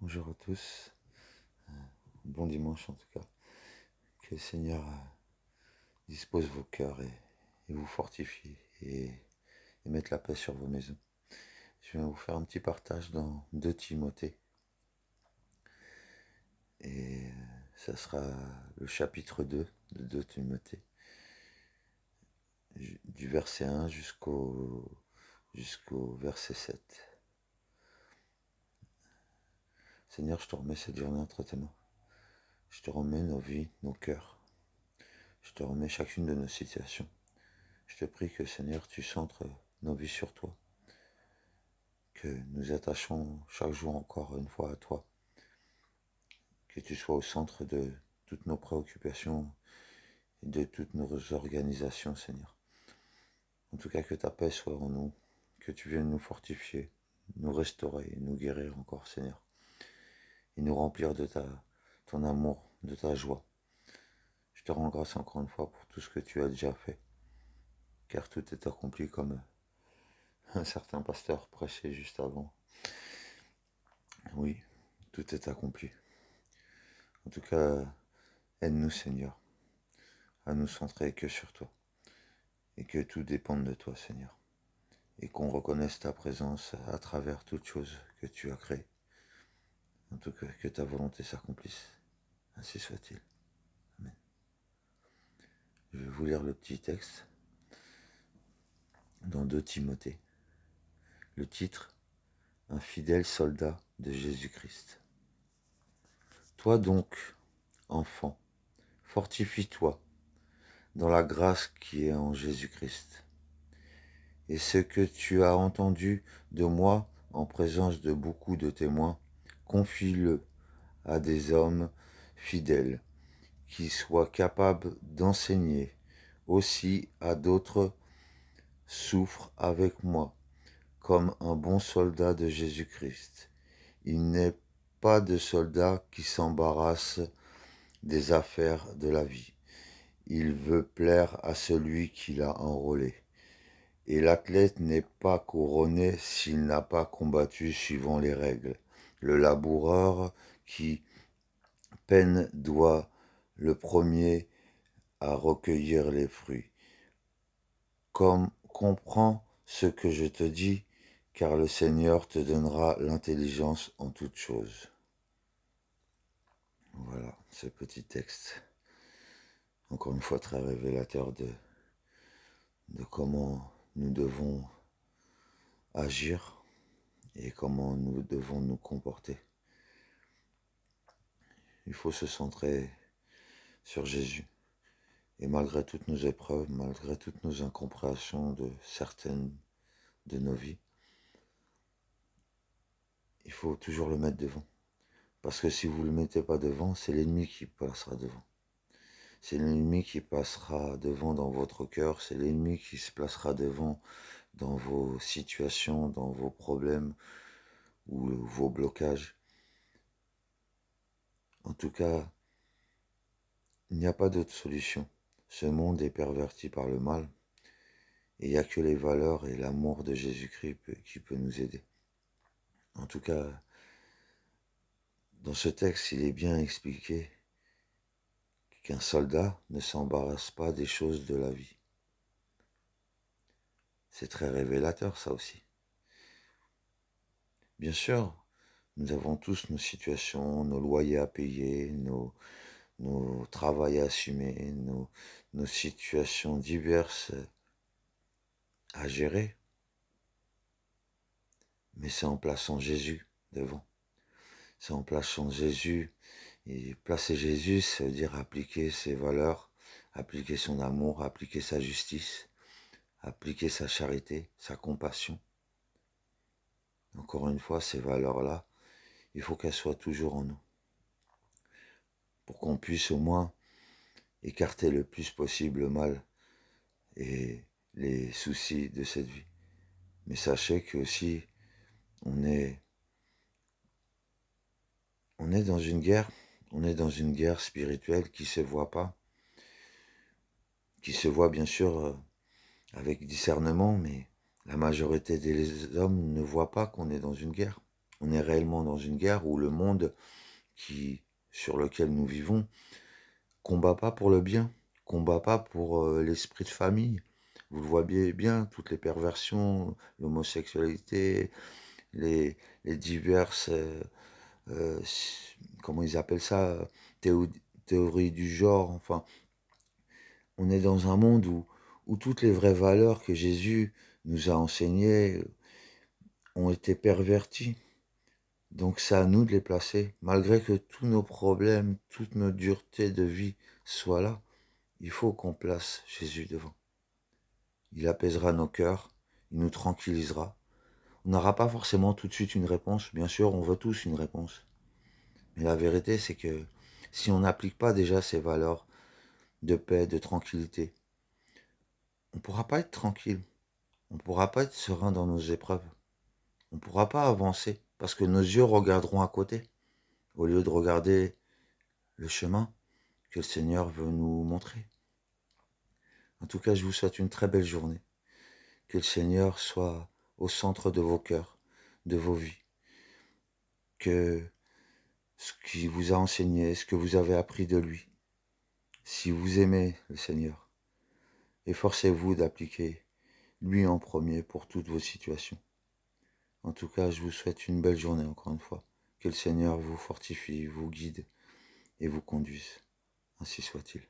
Bonjour à tous, bon dimanche en tout cas. Que le Seigneur dispose vos cœurs et vous fortifie et mette la paix sur vos maisons. Je vais vous faire un petit partage dans 2 Timothée et ça sera le chapitre 2 de 2 Timothée, du verset 1 jusqu'au verset 7. Seigneur, je te remets cette journée entre tes mains. Je te remets nos vies, nos cœurs. Je te remets chacune de nos situations. Je te prie que, Seigneur, tu centres nos vies sur toi, que nous attachons chaque jour encore une fois à toi, que tu sois au centre de toutes nos préoccupations et de toutes nos organisations, Seigneur. En tout cas, que ta paix soit en nous, que tu viennes nous fortifier, nous restaurer et nous guérir encore, Seigneur, et nous remplir de ton amour, de ta joie. Je te rends grâce encore une fois pour tout ce que tu as déjà fait, car tout est accompli comme un certain pasteur prêchait juste avant. Oui, tout est accompli. En tout cas, aide-nous, Seigneur, à nous centrer que sur toi, et que tout dépende de toi, Seigneur, et qu'on reconnaisse ta présence à travers toutes choses que tu as créées. En tout cas, que ta volonté s'accomplisse. Ainsi soit-il. Amen. Je vais vous lire le petit texte dans 2 Timothée. Le titre, un fidèle soldat de Jésus-Christ. Toi donc, enfant, fortifie-toi dans la grâce qui est en Jésus-Christ. Et ce que tu as entendu de moi en présence de beaucoup de témoins, confie-le à des hommes fidèles, qui soient capables d'enseigner aussi à d'autres. Souffre avec moi comme un bon soldat de Jésus-Christ. Il n'est pas de soldat qui s'embarrasse des affaires de la vie. Il veut plaire à celui qui l'a enrôlé. Et l'athlète n'est pas couronné s'il n'a pas combattu suivant les règles. Le laboureur qui peine doit le premier à recueillir les fruits. Comprends ce que je te dis, car le Seigneur te donnera l'intelligence en toutes choses. Voilà, ce petit texte, encore une fois très révélateur de comment nous devons agir et comment nous devons nous comporter. Il faut se centrer sur Jésus. Et malgré toutes nos épreuves, malgré toutes nos incompréhensions de certaines de nos vies, il faut toujours le mettre devant. Parce que si vous ne le mettez pas devant, c'est l'ennemi qui passera devant. C'est l'ennemi qui passera devant dans votre cœur, c'est l'ennemi qui se placera devant dans vos situations, dans vos problèmes ou vos blocages. En tout cas, il n'y a pas d'autre solution. Ce monde est perverti par le mal et il n'y a que les valeurs et l'amour de Jésus-Christ qui peut nous aider. En tout cas, dans ce texte, il est bien expliqué qu'un soldat ne s'embarrasse pas des choses de la vie. C'est très révélateur, ça aussi. Bien sûr, nous avons tous nos situations, nos loyers à payer, nos travails à assumer, nos situations diverses à gérer. Mais c'est en plaçant Jésus devant. C'est en plaçant Jésus. Et placer Jésus, ça veut dire appliquer ses valeurs, appliquer son amour, appliquer sa justice, appliquer sa charité, sa compassion. Encore une fois, ces valeurs-là, il faut qu'elles soient toujours en nous. Pour qu'on puisse au moins écarter le plus possible le mal et les soucis de cette vie. Mais sachez que aussi, on est dans une guerre spirituelle qui se voit pas, qui se voit bien sûr avec discernement, mais la majorité des hommes ne voient pas qu'on est dans une guerre. On est réellement dans une guerre où le monde sur lequel nous vivons combat pas pour le bien, combat pas pour l'esprit de famille. Vous le voyez bien, toutes les perversions, l'homosexualité, les, les diverses, euh, comment ils appellent ça, théo- théories du genre. Enfin, on est dans un monde où toutes les vraies valeurs que Jésus nous a enseignées ont été perverties. Donc c'est à nous de les placer. Malgré que tous nos problèmes, toute notre dureté de vie soit là, il faut qu'on place Jésus devant. Il apaisera nos cœurs, il nous tranquillisera. On n'aura pas forcément tout de suite une réponse. Bien sûr, on veut tous une réponse. Mais la vérité, c'est que si on n'applique pas déjà ces valeurs de paix, de tranquillité, on ne pourra pas être tranquille. On ne pourra pas être serein dans nos épreuves. On ne pourra pas avancer parce que nos yeux regarderont à côté au lieu de regarder le chemin que le Seigneur veut nous montrer. En tout cas, je vous souhaite une très belle journée. Que le Seigneur soit au centre de vos cœurs, de vos vies. Que ce qu'il vous a enseigné, ce que vous avez appris de lui, si vous aimez le Seigneur, efforcez-vous d'appliquer lui en premier pour toutes vos situations. En tout cas, je vous souhaite une belle journée encore une fois. Que le Seigneur vous fortifie, vous guide et vous conduise. Ainsi soit-il.